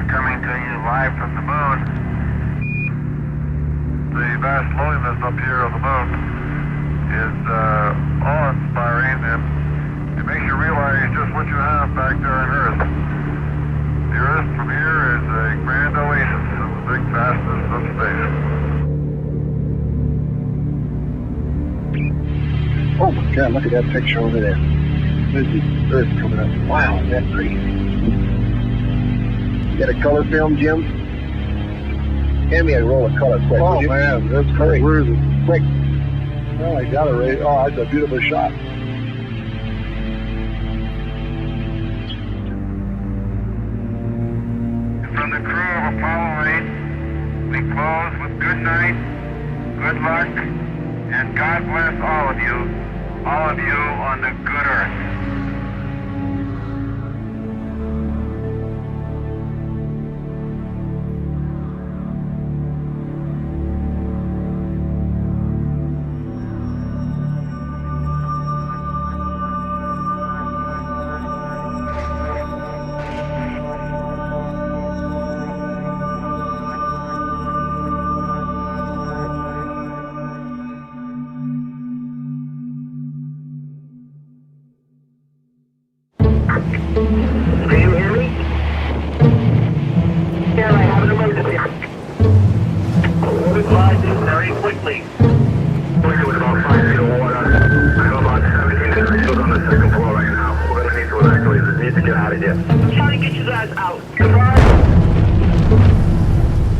coming to you live from the moon. The vast loneliness up here on the moon is awe-inspiring, and it makes you realize just what you have back there on Earth. The Earth from here is a grand oasis in the big vastness of space. Oh my God, look at that picture over there. There's the Earth coming up. Wow, that's pretty. You got a color film, Jim? Hand me a roll of color quick. Oh man, that's great. Where is it? Quick. Oh, I got it right. Oh, that's a beautiful shot. From the crew of Apollo 8, we close with good night, good luck, and God bless all of you on the good Earth. Can you hear me? Yeah, I have an emergency. Advise you very quickly. We're doing about 5 feet of water. I have about 17 individuals on the second floor right now. We're going to need to evacuate. We need to get out of here. I'm trying to get you guys out. Goodbye.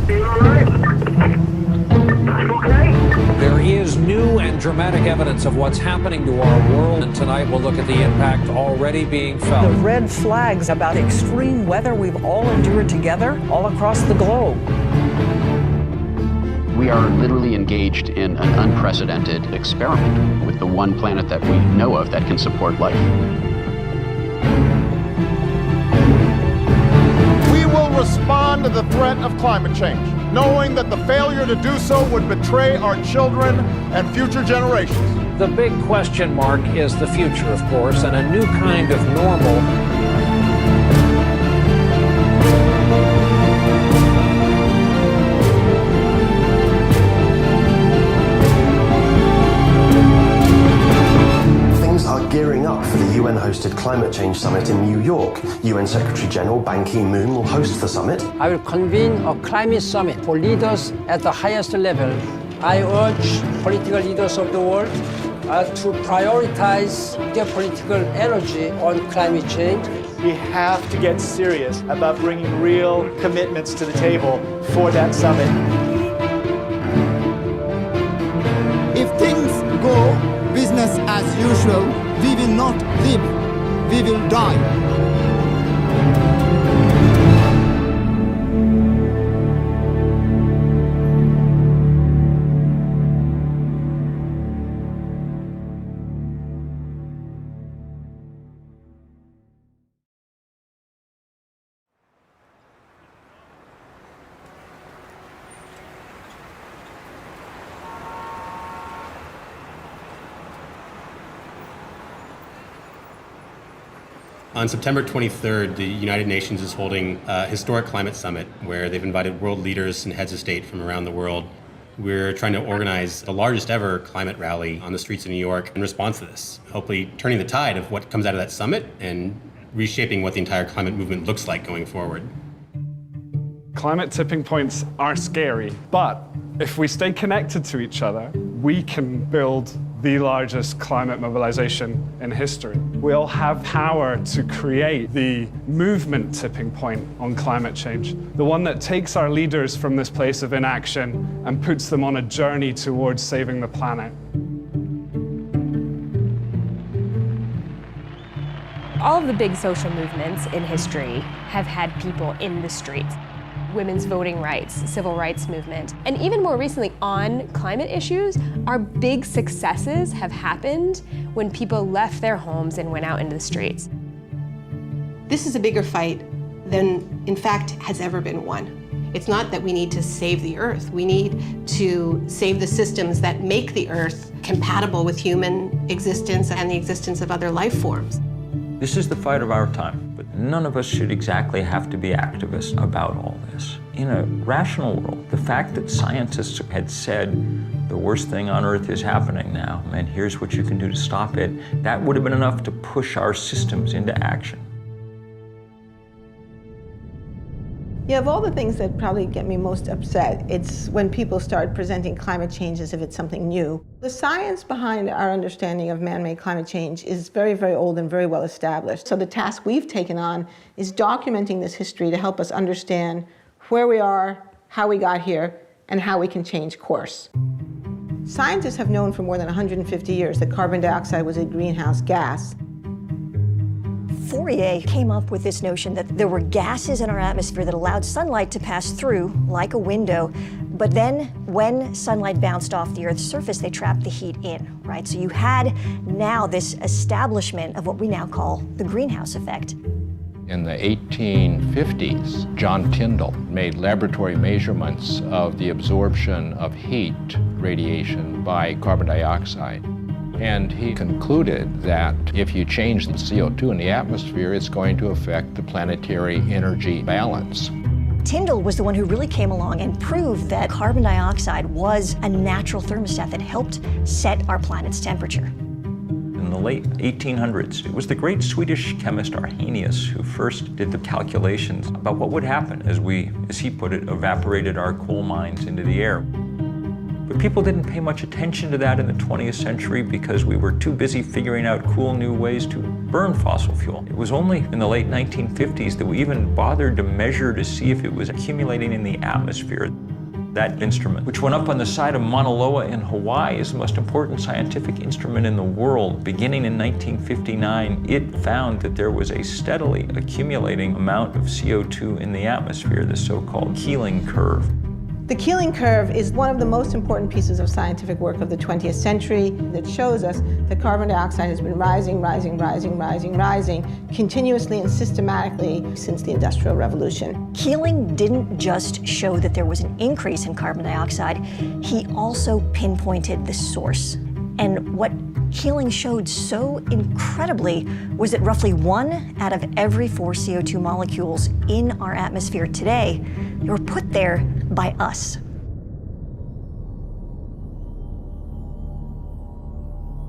Are you alright? You okay? There is new and dramatic evidence of what's happening to our world, and tonight we'll look at the impact already being felt. The red flags about extreme weather we've all endured together all across the globe. We are literally engaged in an unprecedented experiment with the one planet that we know of that can support life. We will respond to the threat of climate change, knowing that the failure to do so would betray our children and future generations. The big question mark is the future, of course, and a new kind of normal. Gearing up for the UN-hosted Climate Change Summit in New York. UN Secretary-General Ban Ki-moon will host the summit. I will convene a climate summit for leaders at the highest level. I urge political leaders of the world to prioritize their political energy on climate change. We have to get serious about bringing real commitments to the table for that summit. If things go business as usual, we will not live, we will die. On September 23rd, the United Nations is holding a historic climate summit where they've invited world leaders and heads of state from around the world. We're trying to organize the largest ever climate rally on the streets of New York in response to this, hopefully turning the tide of what comes out of that summit and reshaping what the entire climate movement looks like going forward. Climate tipping points are scary, but if we stay connected to each other, we can build the largest climate mobilization in history. We'll have power to create the movement tipping point on climate change, the one that takes our leaders from this place of inaction and puts them on a journey towards saving the planet. All of the big social movements in history have had people in the streets. Women's voting rights, civil rights movement, and even more recently on climate issues, our big successes have happened when people left their homes and went out into the streets. This is a bigger fight than, in fact, has ever been won. It's not that we need to save the Earth. We need to save the systems that make the Earth compatible with human existence and the existence of other life forms. This is the fight of our time, but none of us should exactly have to be activists about all this. In a rational world, the fact that scientists had said the worst thing on Earth is happening now, and here's what you can do to stop it, that would have been enough to push our systems into action. Yeah, of all the things that probably get me most upset, it's when people start presenting climate change as if it's something new. The science behind our understanding of man-made climate change is very, very old and very well established. So the task we've taken on is documenting this history to help us understand where we are, how we got here, and how we can change course. Scientists have known for more than 150 years that carbon dioxide was a greenhouse gas. Fourier came up with this notion that there were gases in our atmosphere that allowed sunlight to pass through like a window, but then when sunlight bounced off the Earth's surface, they trapped the heat in, right? So you had now this establishment of what we now call the greenhouse effect. In the 1850s, John Tyndall made laboratory measurements of the absorption of heat radiation by carbon dioxide. And he concluded that if you change the CO2 in the atmosphere, it's going to affect the planetary energy balance. Tyndall was the one who really came along and proved that carbon dioxide was a natural thermostat that helped set our planet's temperature. In the late 1800s, it was the great Swedish chemist Arrhenius who first did the calculations about what would happen as we, as he put it, evaporated our coal mines into the air. But people didn't pay much attention to that in the 20th century because we were too busy figuring out cool new ways to burn fossil fuel. It was only in the late 1950s that we even bothered to measure to see if it was accumulating in the atmosphere. That instrument, which went up on the side of Mauna Loa in Hawaii, is the most important scientific instrument in the world. Beginning in 1959, it found that there was a steadily accumulating amount of CO2 in the atmosphere, the so-called Keeling curve. The Keeling curve is one of the most important pieces of scientific work of the 20th century that shows us that carbon dioxide has been rising continuously and systematically since the Industrial Revolution. Keeling didn't just show that there was an increase in carbon dioxide, he also pinpointed the source. And what Keeling showed so incredibly was that roughly 1 out of every 4 CO2 molecules in our atmosphere today were put there by us.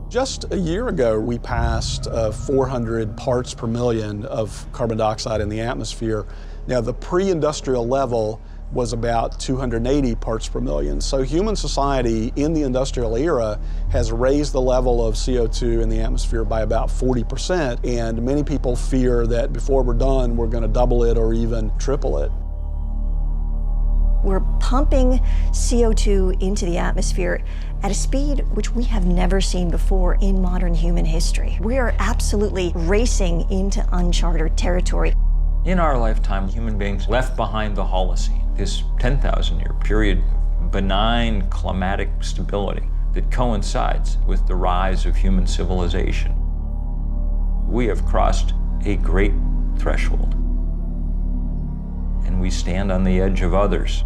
Just a year ago, we passed 400 parts per million of carbon dioxide in the atmosphere. Now, the pre-industrial level was about 280 parts per million. So human society in the industrial era has raised the level of CO2 in the atmosphere by about 40%, and many people fear that before we're done, we're going to double it or even triple it. We're pumping CO2 into the atmosphere at a speed which we have never seen before in modern human history. We are absolutely racing into uncharted territory. In our lifetime, human beings left behind the Holocene, this 10,000-year period of benign climatic stability that coincides with the rise of human civilization. We have crossed a great threshold, and we stand on the edge of others.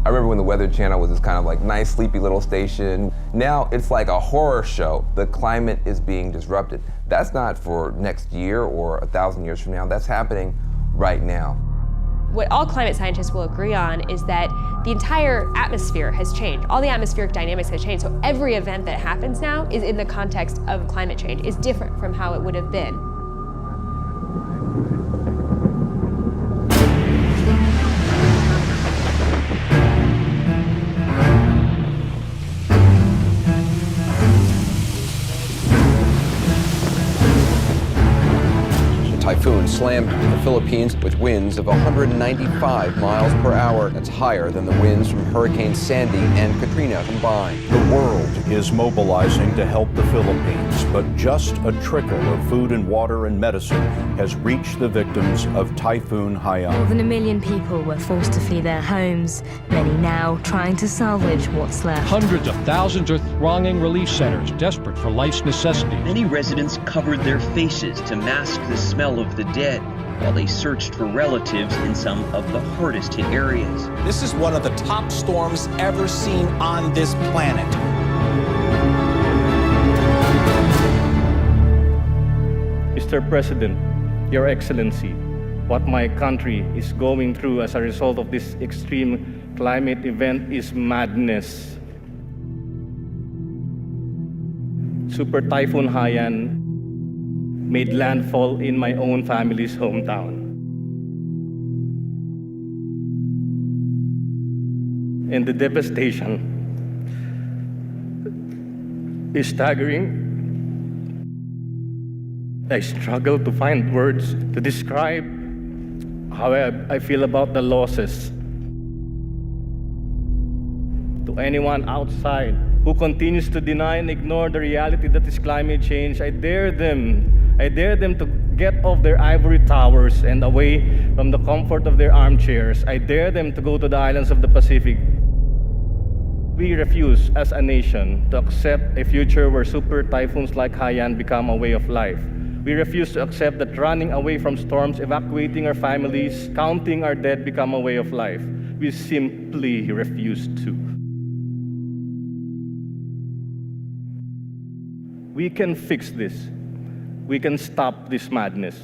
I remember when the Weather Channel was this kind of like nice, sleepy little station. Now it's like a horror show. The climate is being disrupted. That's not for next year or 1,000 years from now. That's happening right now. What all climate scientists will agree on is that the entire atmosphere has changed. All the atmospheric dynamics have changed. So every event that happens now is in the context of climate change, is different from how it would have been. Typhoon slammed the Philippines with winds of 195 miles per hour. That's higher than the winds from Hurricane Sandy and Katrina combined. The world is mobilizing to help the Philippines, but just a trickle of food and water and medicine has reached the victims of Typhoon Haiyan. More than 1 million people were forced to flee their homes, many now trying to salvage what's left. Hundreds of thousands are thronging relief centers, desperate for life's necessities. Many residents covered their faces to mask the smell of the dead while they searched for relatives in some of the hardest hit areas. This is one of the top storms ever seen on this planet. Mr. President, Your Excellency, what my country is going through as a result of this extreme climate event is madness. Super Typhoon Haiyan made landfall in my own family's hometown. And the devastation is staggering. I struggle to find words to describe how I feel about the losses. To anyone outside who continues to deny and ignore the reality that is climate change, I dare them to get off their ivory towers and away from the comfort of their armchairs. I dare them to go to the islands of the Pacific. We refuse as a nation to accept a future where super typhoons like Haiyan become a way of life. We refuse to accept that running away from storms, evacuating our families, counting our dead become a way of life. We simply refuse to. We can fix this. We can stop this madness.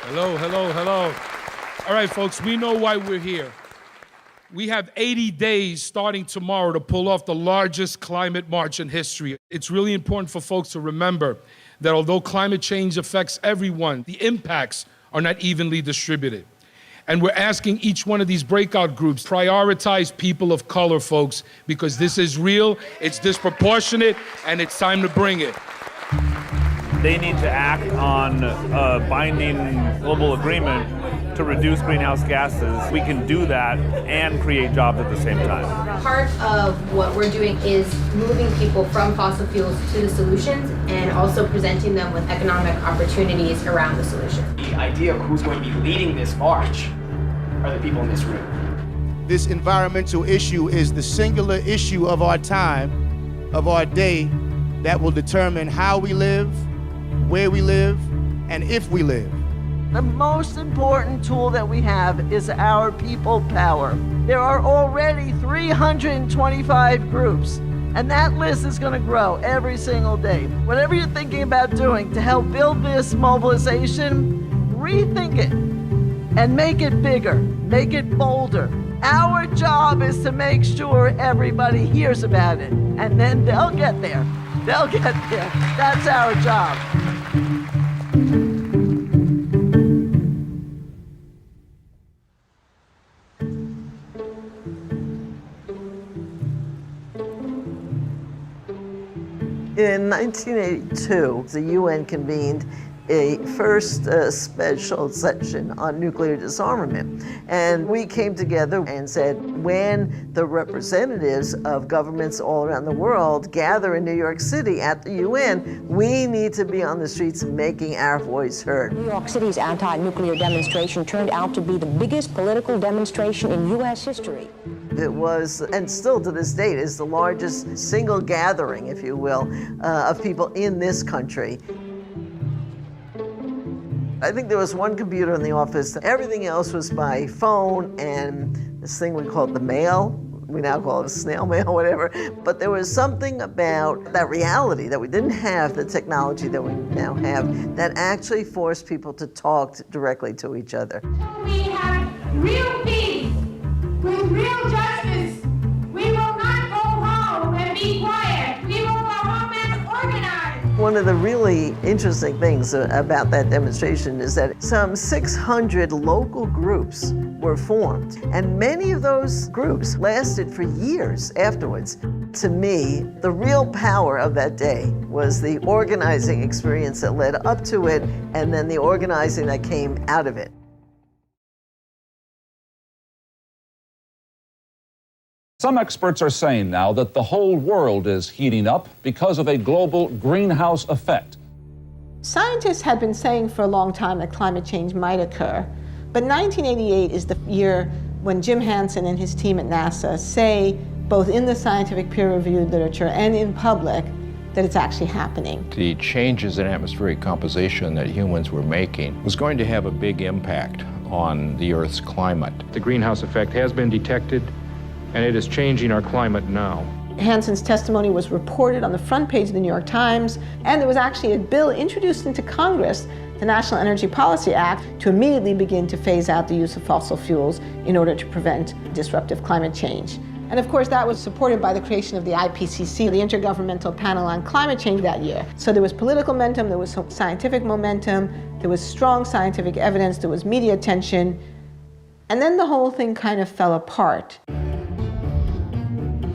Hello, hello, hello. All right, folks, we know why we're here. We have 80 days starting tomorrow to pull off the largest climate march in history. It's really important for folks to remember that although climate change affects everyone, the impacts are not evenly distributed. And we're asking each one of these breakout groups, prioritize people of color, folks, because this is real, it's disproportionate, and it's time to bring it. They need to act on a binding global agreement to reduce greenhouse gases. We can do that and create jobs at the same time. Part of what we're doing is moving people from fossil fuels to the solutions and also presenting them with economic opportunities around the solution. The idea of who's going to be leading this march are the people in this room. This environmental issue is the singular issue of our time, of our day, that will determine how we live, where we live, and if we live. The most important tool that we have is our people power. There are already 325 groups, and that list is going to grow every single day. Whatever you're thinking about doing to help build this mobilization, rethink it and make it bigger, make it bolder. Our job is to make sure everybody hears about it, and then they'll get there. They'll get there. That's our job. In 1982, the UN convened a first special session on nuclear disarmament. And we came together and said, when the representatives of governments all around the world gather in New York City at the UN, we need to be on the streets making our voice heard. New York City's anti-nuclear demonstration turned out to be the biggest political demonstration in U.S. history. It was, and still to this date, is the largest single gathering, if you will, of people in this country. I think there was one computer in the office. Everything else was by phone and this thing we called the mail. We now call it a snail mail, whatever. But there was something about that reality that we didn't have the technology that we now have that actually forced people to talk directly to each other. We have real peace with real justice. We will not go home and be quiet. We will go home and organize. One of the really interesting things about that demonstration is that some 600 local groups were formed, and many of those groups lasted for years afterwards. To me, the real power of that day was the organizing experience that led up to it, and then the organizing that came out of it. Some experts are saying now that the whole world is heating up because of a global greenhouse effect. Scientists had been saying for a long time that climate change might occur, but 1988 is the year when Jim Hansen and his team at NASA say, both in the scientific peer-reviewed literature and in public, that it's actually happening. The changes in atmospheric composition that humans were making was going to have a big impact on the Earth's climate. The greenhouse effect has been detected, and it is changing our climate now. Hansen's testimony was reported on the front page of the New York Times, and there was actually a bill introduced into Congress, the National Energy Policy Act, to immediately begin to phase out the use of fossil fuels in order to prevent disruptive climate change. And of course, that was supported by the creation of the IPCC, the Intergovernmental Panel on Climate Change, that year. So there was political momentum, there was scientific momentum, there was strong scientific evidence, there was media attention, and then the whole thing kind of fell apart.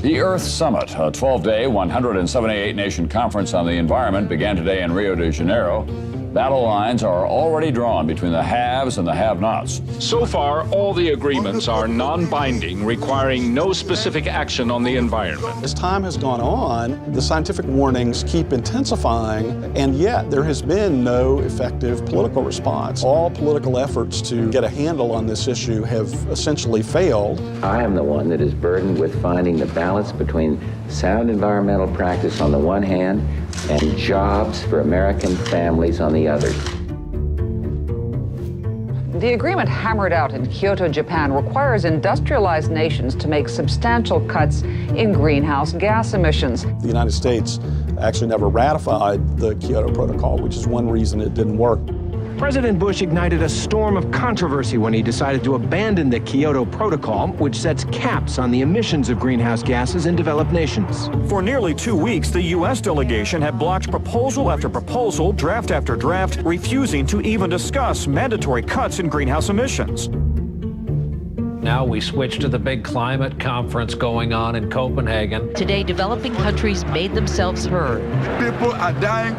The Earth Summit, a 12-day, 178-nation conference on the environment, began today in Rio de Janeiro. Battle lines are already drawn between the haves and the have-nots. So far, all the agreements are non-binding, requiring no specific action on the environment. As time has gone on, the scientific warnings keep intensifying, and yet there has been no effective political response. All political efforts to get a handle on this issue have essentially failed. I am the one that is burdened with finding the balance between sound environmental practice on the one hand and jobs for American families on the other. The agreement hammered out in Kyoto, Japan, requires industrialized nations to make substantial cuts in greenhouse gas emissions. The United States actually never ratified the Kyoto Protocol, which is one reason it didn't work. President Bush ignited a storm of controversy when he decided to abandon the Kyoto Protocol, which sets caps on the emissions of greenhouse gases in developed nations. For nearly 2 weeks, the U.S. delegation had blocked proposal after proposal, draft after draft, refusing to even discuss mandatory cuts in greenhouse emissions. Now we switch to the big climate conference going on in Copenhagen. Today, developing countries made themselves heard. People are dying.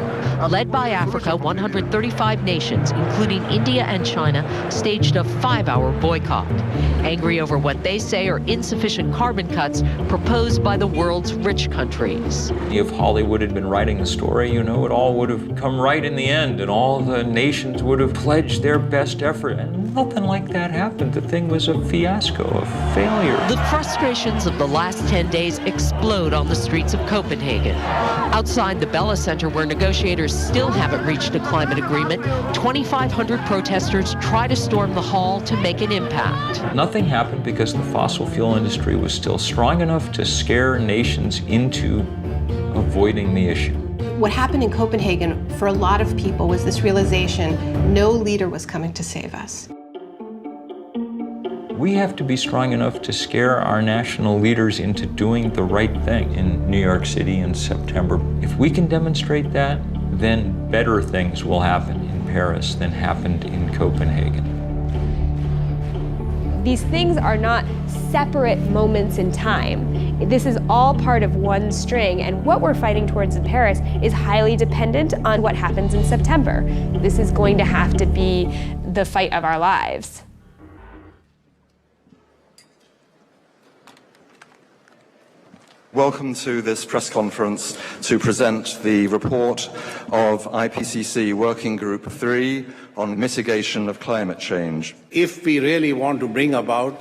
Led by Africa, 135 nations, including India and China, staged a 5-hour boycott, angry over what they say are insufficient carbon cuts proposed by the world's rich countries. If Hollywood had been writing the story, you know, it all would have come right in the end, and all the nations would have pledged their best effort, and nothing like that happened. The thing was a fiasco, a failure. The frustrations of the last 10 days explode on the streets of Copenhagen. Outside the Bella Center, where negotiators still haven't reached a climate agreement, 2,500 protesters try to storm the hall to make an impact. Nothing happened because the fossil fuel industry was still strong enough to scare nations into avoiding the issue. What happened in Copenhagen for a lot of people was this realization no leader was coming to save us. We have to be strong enough to scare our national leaders into doing the right thing in New York City in September. If we can demonstrate that, then better things will happen in Paris than happened in Copenhagen. These things are not separate moments in time. This is all part of one string, and what we're fighting towards in Paris is highly dependent on what happens in September. This is going to have to be the fight of our lives. Welcome to this press conference to present the report of IPCC Working Group 3 on mitigation of climate change. If we really want to bring about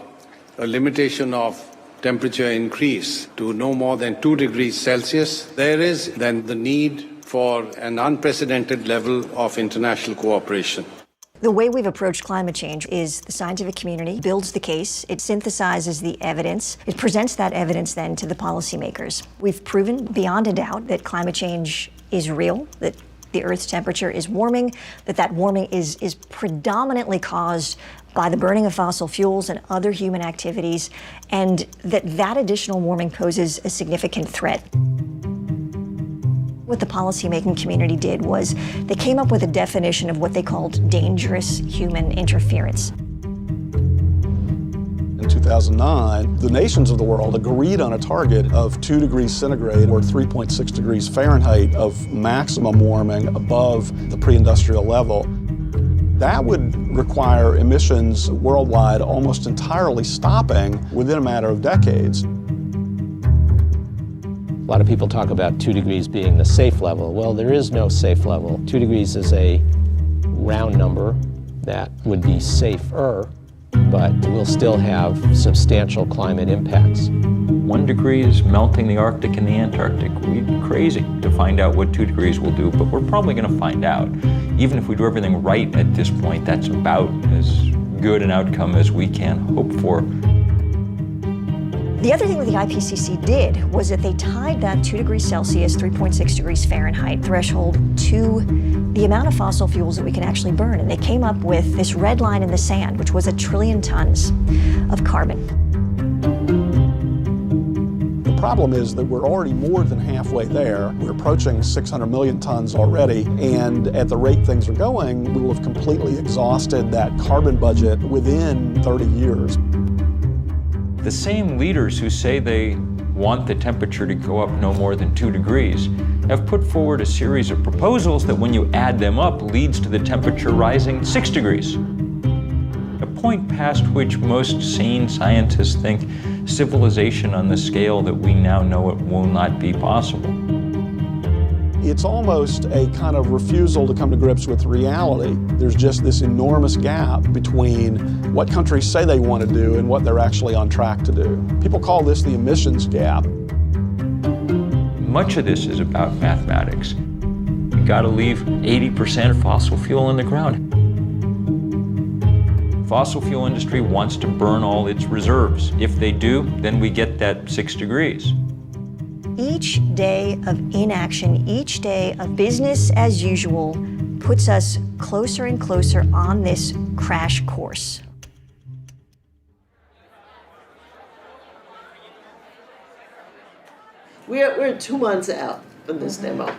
a limitation of temperature increase to no more than 2 degrees Celsius, there is then the need for an unprecedented level of international cooperation. The way we've approached climate change is the scientific community builds the case, it synthesizes the evidence, it presents that evidence then to the policymakers. We've proven beyond a doubt that climate change is real, that the Earth's temperature is warming, that warming is predominantly caused by the burning of fossil fuels and other human activities, and that additional warming poses a significant threat. What the policymaking community did was they came up with a definition of what they called dangerous human interference. In 2009, the nations of the world agreed on a target of 2 degrees centigrade or 3.6 degrees Fahrenheit of maximum warming above the pre-industrial level. That would require emissions worldwide almost entirely stopping within a matter of decades. A lot of people talk about 2 degrees being the safe level. Well, there is no safe level. 2 degrees is a round number that would be safer, but we'll still have substantial climate impacts. 1 degree is melting the Arctic and the Antarctic. We'd be crazy to find out what 2 degrees will do, but we're probably going to find out. Even if we do everything right at this point, that's about as good an outcome as we can hope for. The other thing that the IPCC did was that they tied that 2 degrees Celsius, 3.6 degrees Fahrenheit threshold to the amount of fossil fuels that we can actually burn. And they came up with this red line in the sand, which was 1 trillion tons of carbon. The problem is that we're already more than halfway there. We're approaching 600 million tons already, and at the rate things are going, we will have completely exhausted that carbon budget within 30 years. The same leaders who say they want the temperature to go up no more than 2 degrees have put forward a series of proposals that when you add them up leads to the temperature rising 6 degrees. A point past which most sane scientists think civilization on the scale that we now know it will not be possible. It's almost a kind of refusal to come to grips with reality. There's just this enormous gap between what countries say they want to do and what they're actually on track to do. People call this the emissions gap. Much of this is about mathematics. You gotta leave 80% of fossil fuel in the ground. Fossil fuel industry wants to burn all its reserves. If they do, then we get that 6 degrees. Each day of inaction, each day of business as usual puts us closer and closer on this crash course. We're 2 months out from this demo.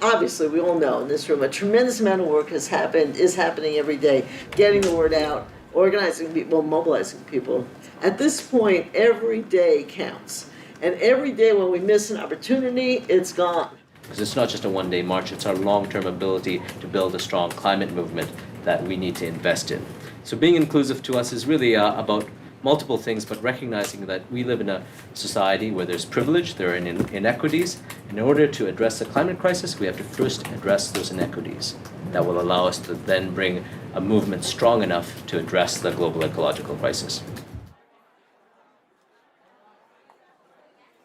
Obviously, we all know in this room a tremendous amount of work is happening every day, getting the word out, organizing people, mobilizing people. At this point, every day counts. And every day when we miss an opportunity, it's gone. Because it's not just a one-day march, it's our long-term ability to build a strong climate movement that we need to invest in. So being inclusive to us is really about multiple things, but recognizing that we live in a society where there's privilege, there are inequities. In order to address the climate crisis, we have to first address those inequities. That will allow us to then bring a movement strong enough to address the global ecological crisis.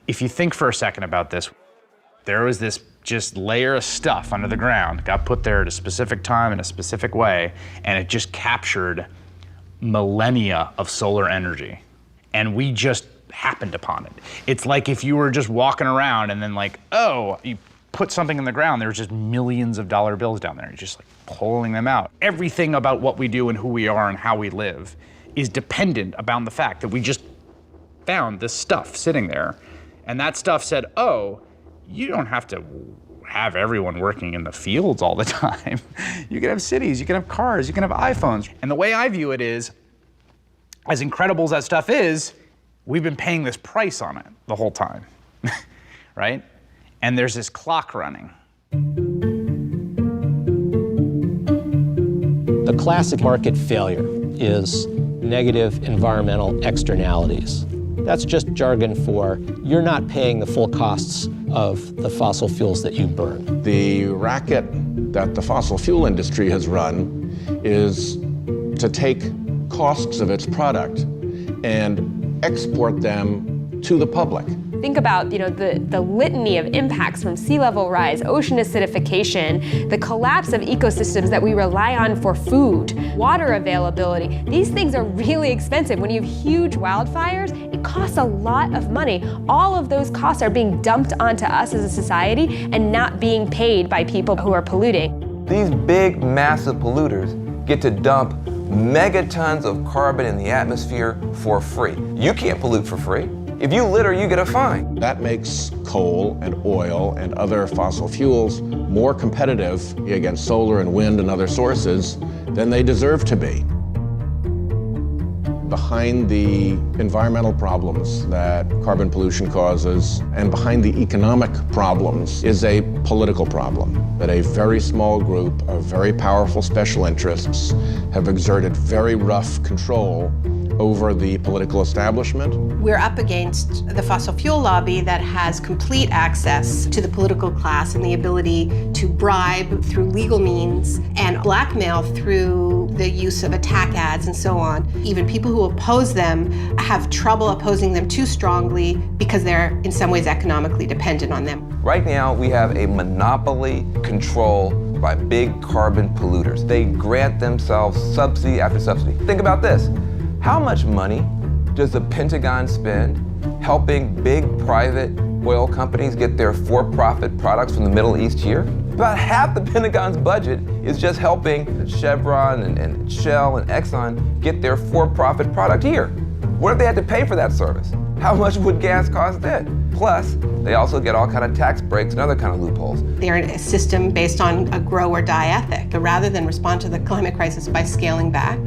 If you think for a second about this, there was this just layer of stuff under the ground, got put there at a specific time in a specific way, and it just captured millennia of solar energy. And we just happened upon it. It's like if you were just walking around and then like, oh, you put something in the ground, there's just millions of dollar bills down there. You're just like pulling them out. Everything about what we do and who we are and how we live is dependent upon the fact that we just found this stuff sitting there. And that stuff said, oh, you don't have to have everyone working in the fields all the time. You can have cities, you can have cars, you can have iPhones. And the way I view it is, as incredible as that stuff is, we've been paying this price on it the whole time, right? And there's this clock running. The classic market failure is negative environmental externalities. That's just jargon for you're not paying the full costs of the fossil fuels that you burn. The racket that the fossil fuel industry has run is to take costs of its product and export them to the public. Think about, the litany of impacts from sea level rise, ocean acidification, the collapse of ecosystems that we rely on for food, water availability. These things are really expensive. When you have huge wildfires, it costs a lot of money. All of those costs are being dumped onto us as a society and not being paid by people who are polluting. These big, massive polluters get to dump megatons of carbon in the atmosphere for free. You can't pollute for free. If you litter, you get a fine. That makes coal and oil and other fossil fuels more competitive against solar and wind and other sources than they deserve to be. Behind the environmental problems that carbon pollution causes and behind the economic problems is a political problem that a very small group of very powerful special interests have exerted very rough control over the political establishment. We're up against the fossil fuel lobby that has complete access to the political class and the ability to bribe through legal means and blackmail through the use of attack ads and so on. Even people who oppose them have trouble opposing them too strongly because they're in some ways economically dependent on them. Right now, we have a monopoly control by big carbon polluters. They grant themselves subsidy after subsidy. Think about this. How much money does the Pentagon spend helping big private oil companies get their for-profit products from the Middle East here? About half the Pentagon's budget is just helping Chevron and Shell and Exxon get their for-profit product here. What if they had to pay for that service? How much would gas cost then? Plus, they also get all kind of tax breaks and other kind of loopholes. They're in a system based on a grow or die ethic. But rather than respond to the climate crisis by scaling back,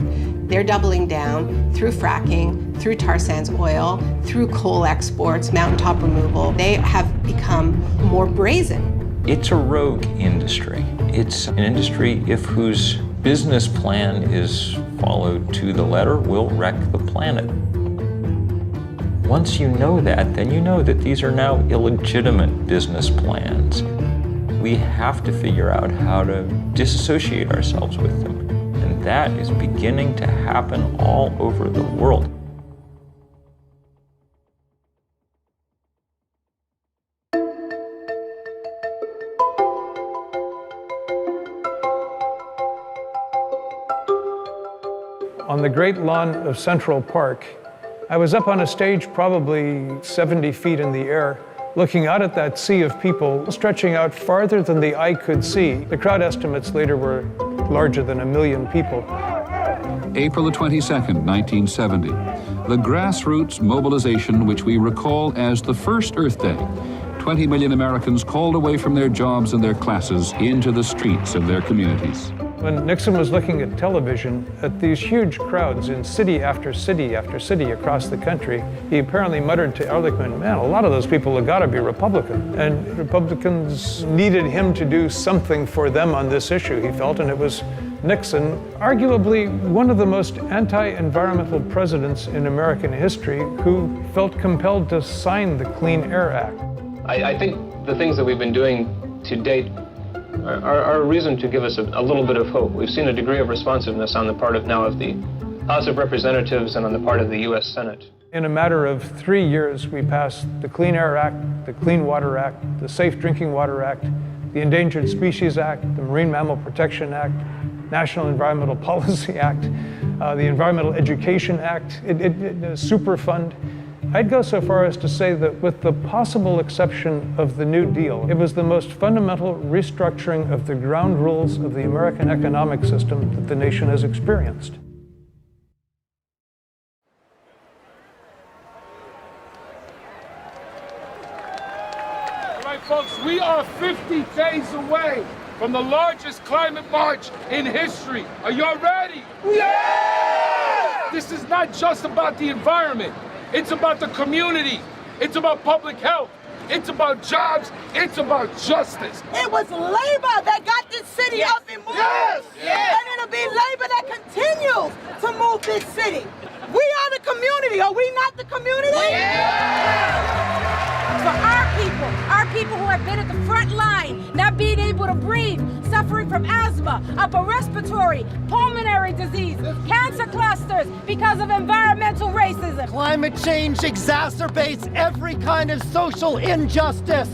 they're doubling down through fracking, through tar sands oil, through coal exports, mountaintop removal. They have become more brazen. It's a rogue industry. It's an industry whose business plan is followed to the letter will wreck the planet. Once you know that, then you know that these are now illegitimate business plans. We have to figure out how to disassociate ourselves with them. And that is beginning to happen all over the world. On the great lawn of Central Park, I was up on a stage probably 70 feet in the air, looking out at that sea of people stretching out farther than the eye could see. The crowd estimates later were larger than 1 million people. April the 22nd, 1970. The grassroots mobilization, which we recall as the first Earth Day. 20 million Americans called away from their jobs and their classes into the streets of their communities. When Nixon was looking at television at these huge crowds in city after city after city across the country, he apparently muttered to Ehrlichman, man, a lot of those people have got to be Republican. And Republicans needed him to do something for them on this issue, he felt, and it was Nixon, arguably one of the most anti-environmental presidents in American history, who felt compelled to sign the Clean Air Act. I think the things that we've been doing to date are a reason to give us a little bit of hope. We've seen a degree of responsiveness on the part of the House of Representatives and on the part of the U.S. Senate. In a matter of 3 years, we passed the Clean Air Act, the Clean Water Act, the Safe Drinking Water Act, the Endangered Species Act, the Marine Mammal Protection Act, National Environmental Policy Act, the Environmental Education Act, Superfund. I'd go so far as to say that with the possible exception of the New Deal, it was the most fundamental restructuring of the ground rules of the American economic system that the nation has experienced. All right, folks, we are 50 days away from the largest climate march in history. Are y'all ready? Yeah! This is not just about the environment. It's about the community. It's about public health. It's about jobs. It's about justice. It was labor that got this city up and moving. Yes! Yes! And it'll be labor that continues to move this city. We are the community. Are we not the community? Yeah! For our people who have been at the front line, not being able to breathe, suffering from asthma, upper respiratory, pulmonary disease, cancer clusters because of environmental racism. Climate change exacerbates every kind of social injustice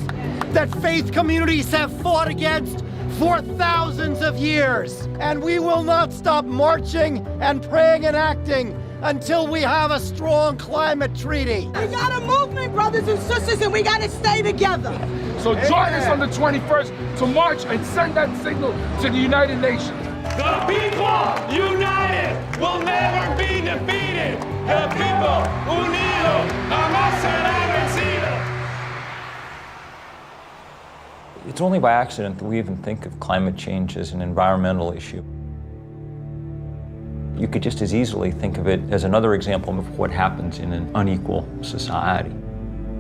that faith communities have fought against for thousands of years. And we will not stop marching and praying and acting until we have a strong climate treaty. We got a movement, brothers and sisters, and we got to stay together. So join us on the 21st to march and send that signal to the United Nations. The people united will never be defeated. The people unidos jamás serán vencidos. It's only by accident that we even think of climate change as an environmental issue. You could just as easily think of it as another example of what happens in an unequal society.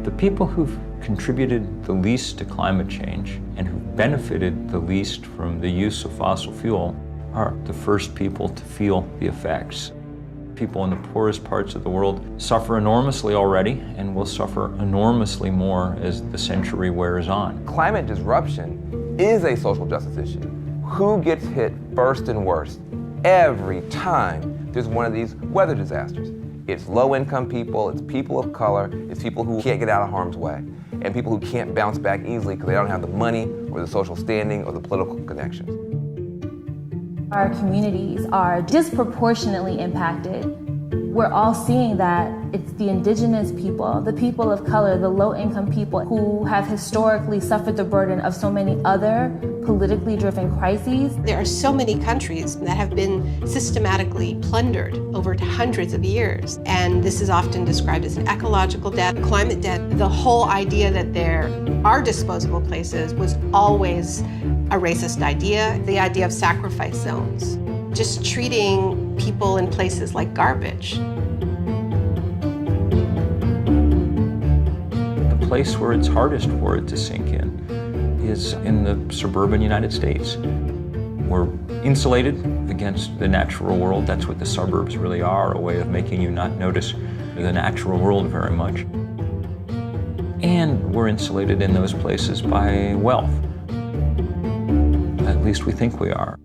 The people who've contributed the least to climate change and who've benefited the least from the use of fossil fuel are the first people to feel the effects. People in the poorest parts of the world suffer enormously already and will suffer enormously more as the century wears on. Climate disruption is a social justice issue. Who gets hit first and worst? every time there's one of these weather disasters. It's low-income people, it's people of color, it's people who can't get out of harm's way, and people who can't bounce back easily because they don't have the money or the social standing or the political connections. Our communities are disproportionately impacted. We're all seeing that it's the indigenous people, the people of color, the low-income people who have historically suffered the burden of so many other politically driven crises. There are so many countries that have been systematically plundered over hundreds of years, and this is often described as an ecological debt, climate debt. The whole idea that there are disposable places was always a racist idea, the idea of sacrifice zones. Just treating people in places like garbage. The place where it's hardest for it to sink in is in the suburban United States. We're insulated against the natural world. That's what the suburbs really are, a way of making you not notice the natural world very much. And we're insulated in those places by wealth. At least we think we are.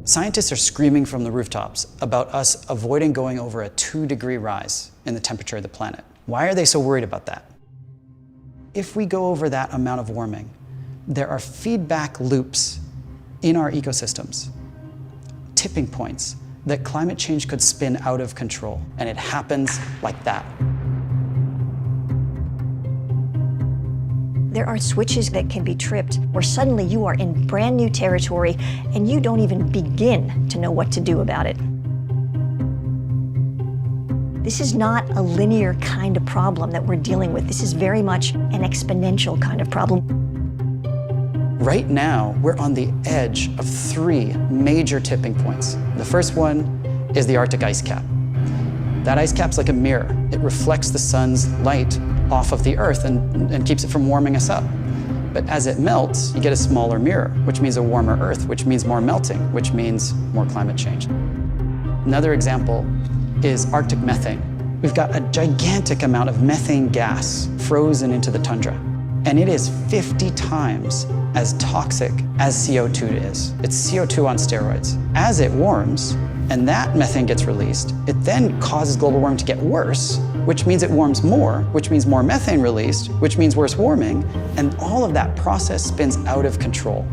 Scientists are screaming from the rooftops about us avoiding going over a 2-degree rise in the temperature of the planet. Why are they so worried about that? If we go over that amount of warming, there are feedback loops in our ecosystems, tipping points that climate change could spin out of control, and it happens like that. There are switches that can be tripped where suddenly you are in brand new territory and you don't even begin to know what to do about it. This is not a linear kind of problem that we're dealing with. This is very much an exponential kind of problem. Right now, we're on the edge of 3 major tipping points. The first one is the Arctic ice cap. That ice cap's like a mirror. It reflects the sun's light off of the Earth and keeps it from warming us up. But as it melts, you get a smaller mirror, which means a warmer Earth, which means more melting, which means more climate change. Another example is Arctic methane. We've got a gigantic amount of methane gas frozen into the tundra, and it is 50 times as toxic as CO2 is. It's CO2 on steroids. As it warms, and that methane gets released, it then causes global warming to get worse, which means it warms more, which means more methane released, which means worse warming, and all of that process spins out of control.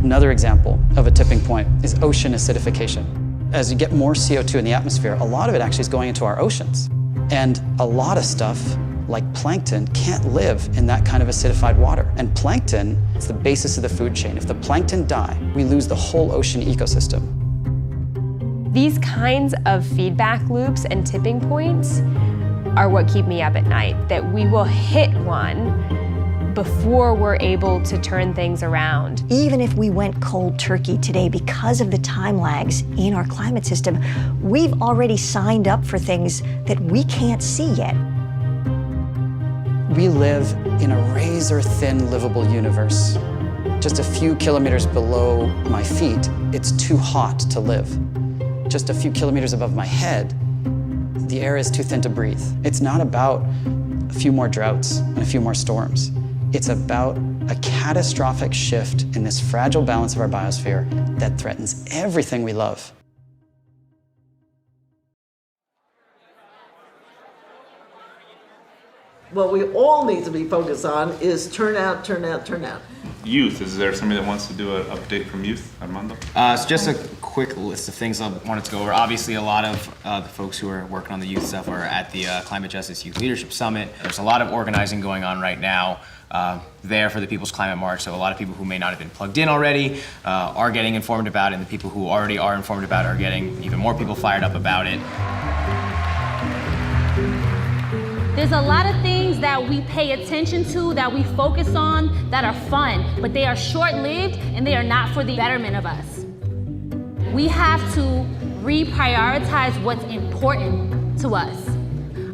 Another example of a tipping point is ocean acidification. As you get more CO2 in the atmosphere, a lot of it actually is going into our oceans. And a lot of stuff, like plankton, can't live in that kind of acidified water. And plankton is the basis of the food chain. If the plankton die, we lose the whole ocean ecosystem. These kinds of feedback loops and tipping points are what keep me up at night, that we will hit one before we're able to turn things around. Even if we went cold turkey today because of the time lags in our climate system, we've already signed up for things that we can't see yet. We live in a razor-thin livable universe. Just a few kilometers below my feet, it's too hot to live. Just a few kilometers above my head, the air is too thin to breathe. It's not about a few more droughts and a few more storms. It's about a catastrophic shift in this fragile balance of our biosphere that threatens everything we love. What we all need to be focused on is turnout, turnout, turnout. Youth, is there somebody that wants to do an update from youth, Armando? So just a quick list of things I wanted to go over. Obviously, a lot of the folks who are working on the youth stuff are at the Climate Justice Youth Leadership Summit. There's a lot of organizing going on right now there for the People's Climate March. So a lot of people who may not have been plugged in already are getting informed about it, and the people who already are informed about it are getting even more people fired up about it. There's a lot of things that we pay attention to, that we focus on, that are fun, but they are short-lived and they are not for the betterment of us. We have to reprioritize what's important to us.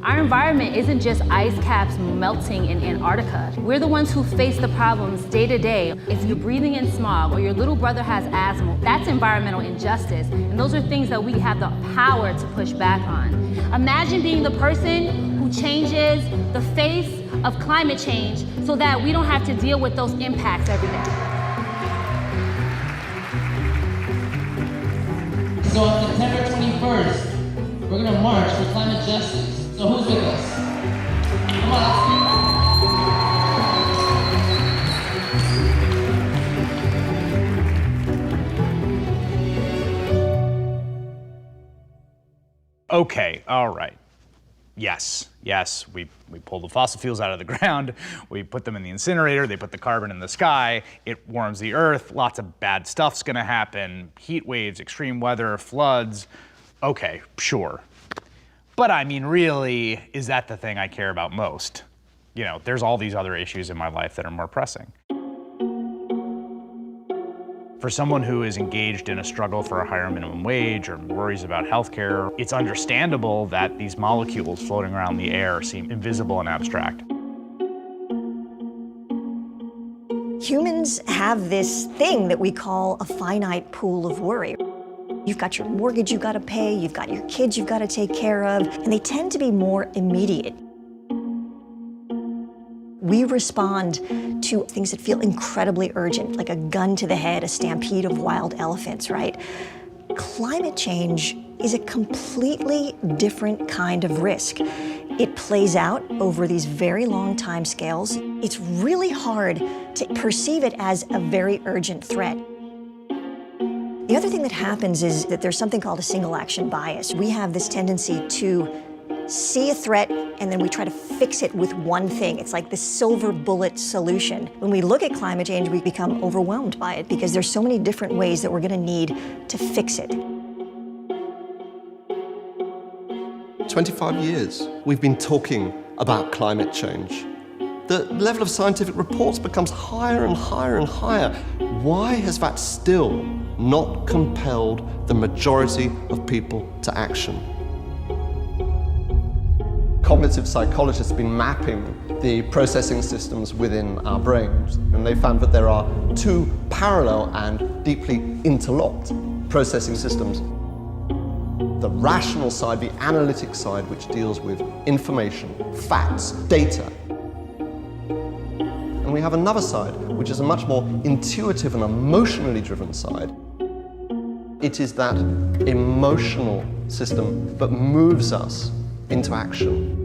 Our environment isn't just ice caps melting in Antarctica. We're the ones who face the problems day to day. If you're breathing in smog or your little brother has asthma, that's environmental injustice. And those are things that we have the power to push back on. Imagine being the person who changes the face of climate change so that we don't have to deal with those impacts every day. So on September 21st, we're gonna march for climate justice. So who's with us? Come on, let's do it. Okay, all right. Yes, we pull the fossil fuels out of the ground, we put them in the incinerator, they put the carbon in the sky, it warms the earth, lots of bad stuff's gonna happen, heat waves, extreme weather, floods. Okay, sure. But I mean, really, is that the thing I care about most? You know, there's all these other issues in my life that are more pressing. For someone who is engaged in a struggle for a higher minimum wage or worries about healthcare, it's understandable that these molecules floating around the air seem invisible and abstract. Humans have this thing that we call a finite pool of worry. You've got your mortgage you've got to pay, you've got your kids you've got to take care of, and they tend to be more immediate. We respond to things that feel incredibly urgent, like a gun to the head, a stampede of wild elephants, right? Climate change is a completely different kind of risk. It plays out over these very long time scales. It's really hard to perceive it as a very urgent threat. The other thing that happens is that there's something called a single action bias. We have this tendency to see a threat and then we try to fix it with one thing. It's like the silver bullet solution. When we look at climate change, we become overwhelmed by it because there's so many different ways that we're gonna need to fix it. 25 years we've been talking about climate change. The level of scientific reports becomes higher and higher and higher. Why has that still not compelled the majority of people to action? Cognitive psychologists have been mapping the processing systems within our brains, and they found that there are two parallel and deeply interlocked processing systems. The rational side, the analytic side, which deals with information, facts, data. And we have another side, which is a much more intuitive and emotionally driven side. It is that emotional system that moves us into action.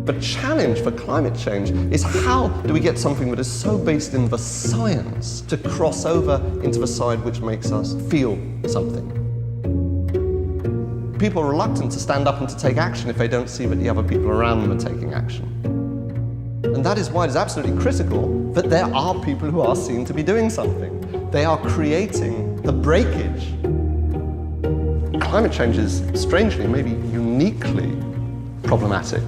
The challenge for climate change is how do we get something that is so based in the science to cross over into the side which makes us feel something. People are reluctant to stand up and to take action if they don't see that the other people around them are taking action. And that is why it is absolutely critical that there are people who are seen to be doing something. They are creating the breakage. Climate change is strangely, maybe uniquely problematic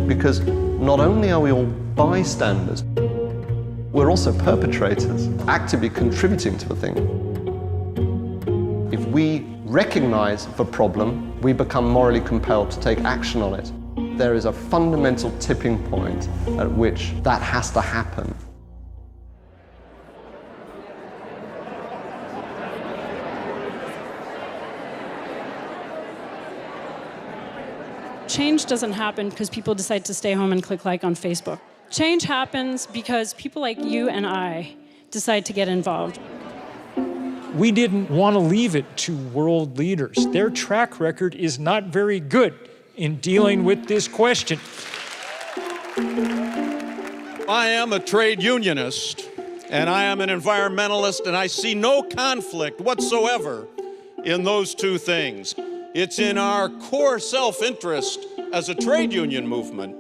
because not only are we all bystanders, we're also perpetrators, actively contributing to the thing. If we recognize the problem, we become morally compelled to take action on it. There is a fundamental tipping point at which that has to happen. Change doesn't happen because people decide to stay home and click like on Facebook. Change happens because people like you and I decide to get involved. We didn't want to leave it to world leaders. Their track record is not very good in dealing with this question. I am a trade unionist, and I am an environmentalist, and I see no conflict whatsoever in those two things. It's in our core self-interest as a trade union movement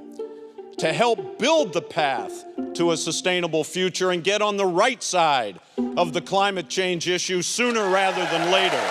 to help build the path to a sustainable future and get on the right side of the climate change issue sooner rather than later.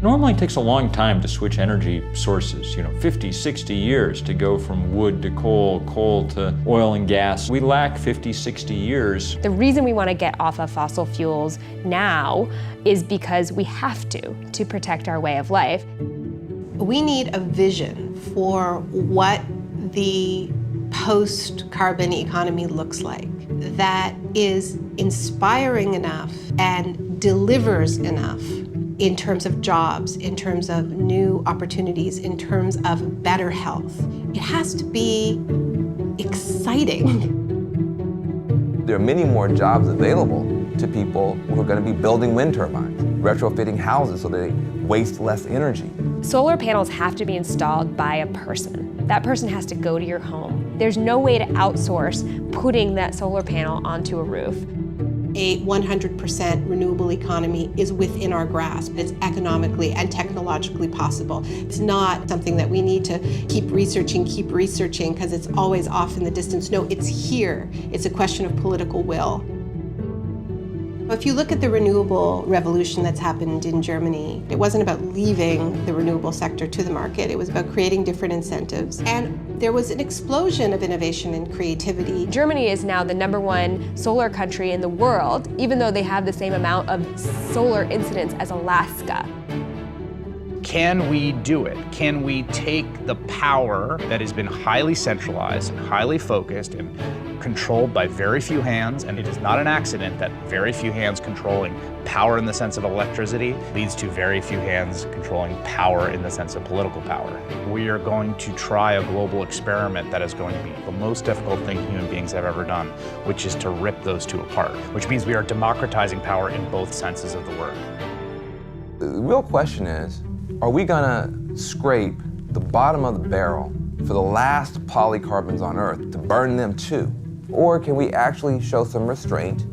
Normally it takes a long time to switch energy sources, 50, 60 years to go from wood to coal, coal to oil and gas. We lack 50, 60 years. The reason we want to get off of fossil fuels now is because we have to protect our way of life. We need a vision for what the post-carbon economy looks like. that is inspiring enough and delivers enough in terms of jobs, in terms of new opportunities, in terms of better health. It has to be exciting. There are many more jobs available to people who are going to be building wind turbines, retrofitting houses so they waste less energy. Solar panels have to be installed by a person. That person has to go to your home. There's no way to outsource putting that solar panel onto a roof. A 100% renewable economy is within our grasp. It's economically and technologically possible. It's not something that we need to keep researching, because it's always off in the distance. No, it's here. It's a question of political will. If you look at the renewable revolution that's happened in Germany, it wasn't about leaving the renewable sector to the market. It was about creating different incentives. And there was an explosion of innovation and creativity. Germany is now the #1 solar country in the world, even though they have the same amount of solar incidents as Alaska. Can we do it? Can we take the power that has been highly centralized and highly focused and controlled by very few hands, and it is not an accident that very few hands controlling power in the sense of electricity leads to very few hands controlling power in the sense of political power. We are going to try a global experiment that is going to be the most difficult thing human beings have ever done, which is to rip those two apart, which means we are democratizing power in both senses of the word. The real question is, are we gonna scrape the bottom of the barrel for the last polycarbons on Earth to burn them too? Or can we actually show some restraint,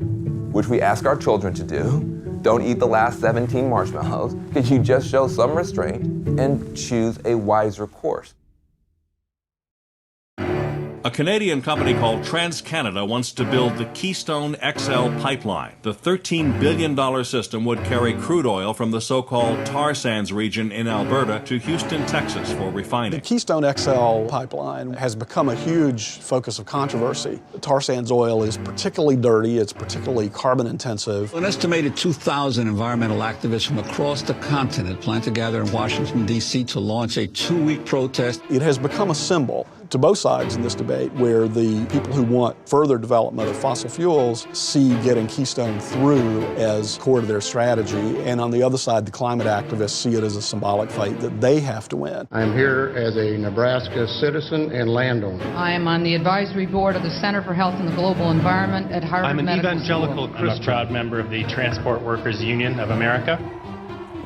which we ask our children to do? Don't eat the last 17 marshmallows. Could you just show some restraint and choose a wiser course? A Canadian company called TransCanada wants to build the Keystone XL pipeline. The $13 billion system would carry crude oil from the so-called tar sands region in Alberta to Houston, Texas for refining. The Keystone XL pipeline has become a huge focus of controversy. The tar sands oil is particularly dirty, it's particularly carbon intensive. An estimated 2,000 environmental activists from across the continent plan to gather in Washington, D.C. to launch a 2-week protest. It has become a symbol to both sides in this debate, where the people who want further development of fossil fuels see getting Keystone through as core to their strategy, and on the other side, the climate activists see it as a symbolic fight that they have to win. I'm here as a Nebraska citizen and landowner. I am on the advisory board of the Center for Health and the Global Environment at Harvard Medical School. I'm an evangelical Christian. I'm a proud member of the Transport Workers Union of America.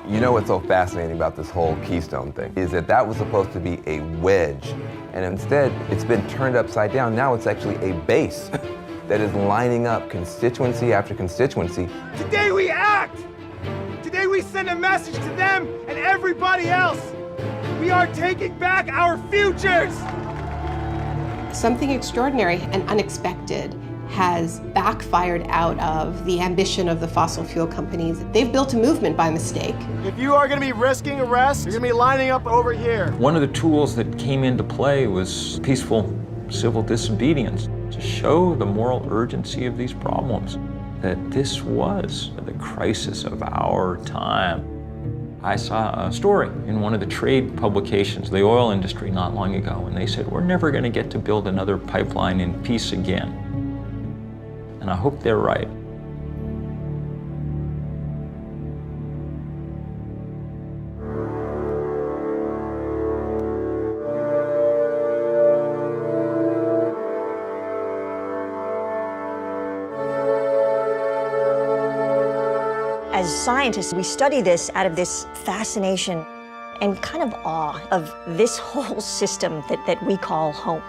You know what's so fascinating about this whole Keystone thing is that was supposed to be a wedge, and instead it's been turned upside down. Now it's actually a base that is lining up constituency after constituency. Today we act! Today we send a message to them and everybody else. We are taking back our futures! Something extraordinary and unexpected has backfired out of the ambition of the fossil fuel companies. They've built a movement by mistake. If you are going to be risking arrest, you're going to be lining up over here. One of the tools that came into play was peaceful civil disobedience to show the moral urgency of these problems, that this was the crisis of our time. I saw a story in one of the trade publications, the oil industry, not long ago, and they said, we're never going to get to build another pipeline in peace again. And I hope they're right. As scientists, we study this out of this fascination and kind of awe of this whole system that we call home.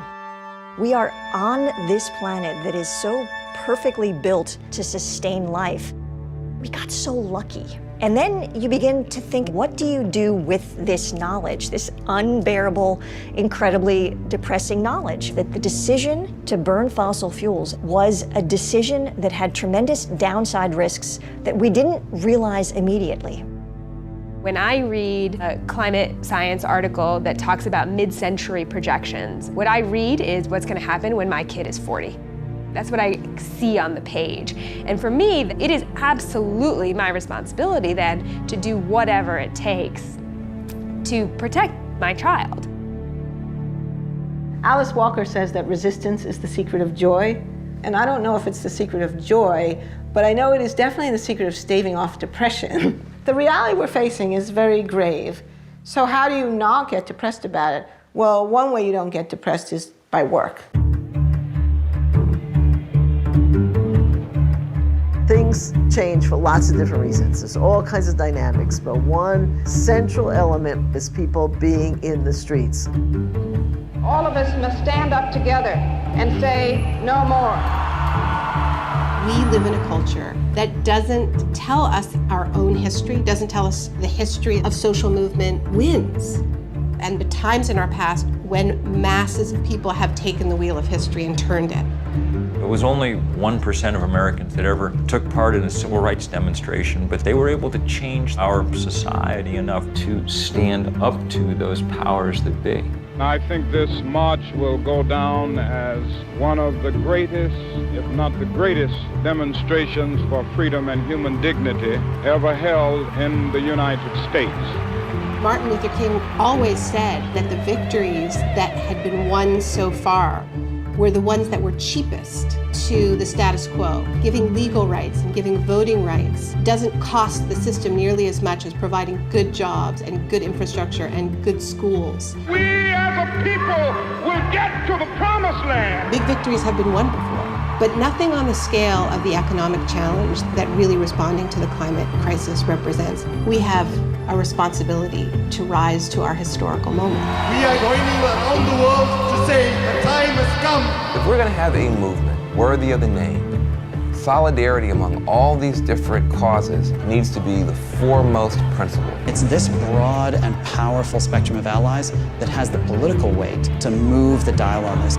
We are on this planet that is so perfectly built to sustain life. We got so lucky. And then you begin to think, what do you do with this knowledge, this unbearable, incredibly depressing knowledge? That the decision to burn fossil fuels was a decision that had tremendous downside risks that we didn't realize immediately. When I read a climate science article that talks about mid-century projections, what I read is what's going to happen when my kid is 40. That's what I see on the page. And for me, it is absolutely my responsibility then to do whatever it takes to protect my child. Alice Walker says that resistance is the secret of joy. And I don't know if it's the secret of joy, but I know it is definitely the secret of staving off depression. The reality we're facing is very grave. So how do you not get depressed about it? Well, one way you don't get depressed is by work. Things change for lots of different reasons. There's all kinds of dynamics, but one central element is people being in the streets. All of us must stand up together and say, no more. We live in a culture that doesn't tell us our own history, doesn't tell us the history of social movement wins. And the times in our past when masses of people have taken the wheel of history and turned it. It was only 1% of Americans that ever took part in a civil rights demonstration, but they were able to change our society enough to stand up to those powers that be. I think this march will go down as one of the greatest, if not the greatest, demonstrations for freedom and human dignity ever held in the United States. Martin Luther King always said that the victories that had been won so far were the ones that were cheapest to the status quo. Giving legal rights and giving voting rights doesn't cost the system nearly as much as providing good jobs and good infrastructure and good schools. We as a people will get to the promised land. Big victories have been won before, but nothing on the scale of the economic challenge that really responding to the climate crisis represents. We have a responsibility to rise to our historical moment. We are going around the world to say the time has come. If we're going to have a movement worthy of the name, solidarity among all these different causes needs to be the foremost principle. It's this broad and powerful spectrum of allies that has the political weight to move the dial on this.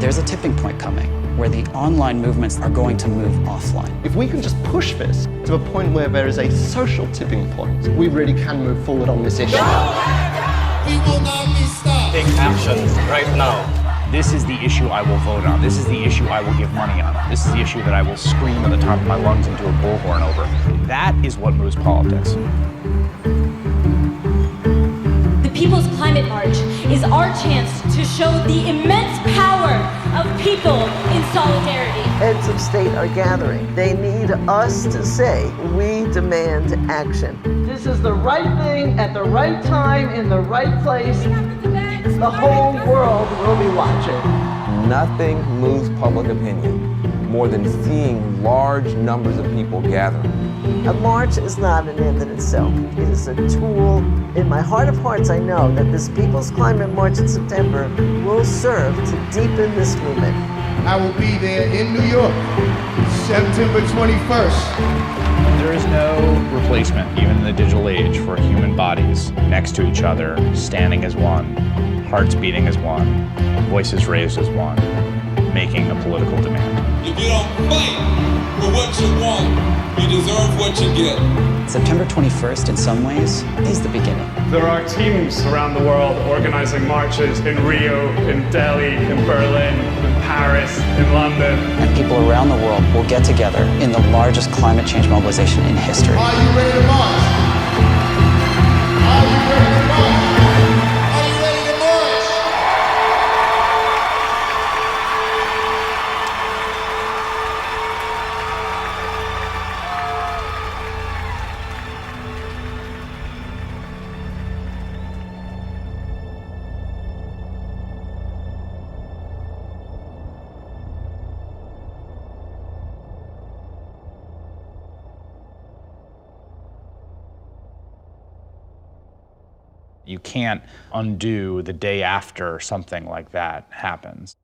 There's a tipping point coming where the online movements are going to move offline. If we can just push this to a point where there is a social tipping point, we really can move forward on this issue. We will not be stopped. Take action right now. This is the issue I will vote on. This is the issue I will give money on. This is the issue that I will scream at the top of my lungs into a bullhorn over. That is what moves politics. The People's Climate March is our chance to show the immense power of people in solidarity. Heads of state are gathering. They need us to say, we demand action. This is the right thing at the right time in the right place. The whole world will be watching. Nothing moves public opinion more than seeing large numbers of people gathering. A march is not an end in itself. It is a tool. In my heart of hearts, I know that this People's Climate March in September will serve to deepen this movement. I will be there in New York, September 21st. There is no replacement, even in the digital age, for human bodies next to each other, standing as one, hearts beating as one, voices raised as one, making a political demand. If you don't fight for what you want, you deserve what you get. September 21st, in some ways, is the beginning. There are teams around the world organizing marches in Rio, in Delhi, in Berlin, in Paris, in London. And people around the world will get together in the largest climate change mobilization in history. Are you ready to march? Are you ready to march? Are you ready to march? You can't undo the day after something like that happens.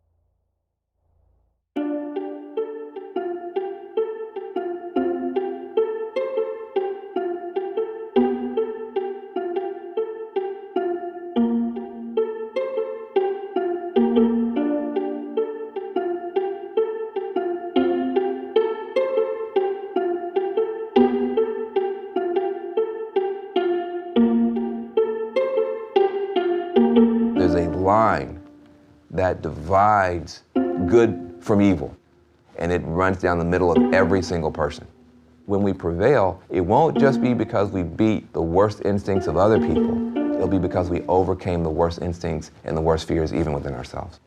There's a line that divides good from evil, and it runs down the middle of every single person. When we prevail, it won't just be because we beat the worst instincts of other people. It'll be because we overcame the worst instincts and the worst fears even within ourselves.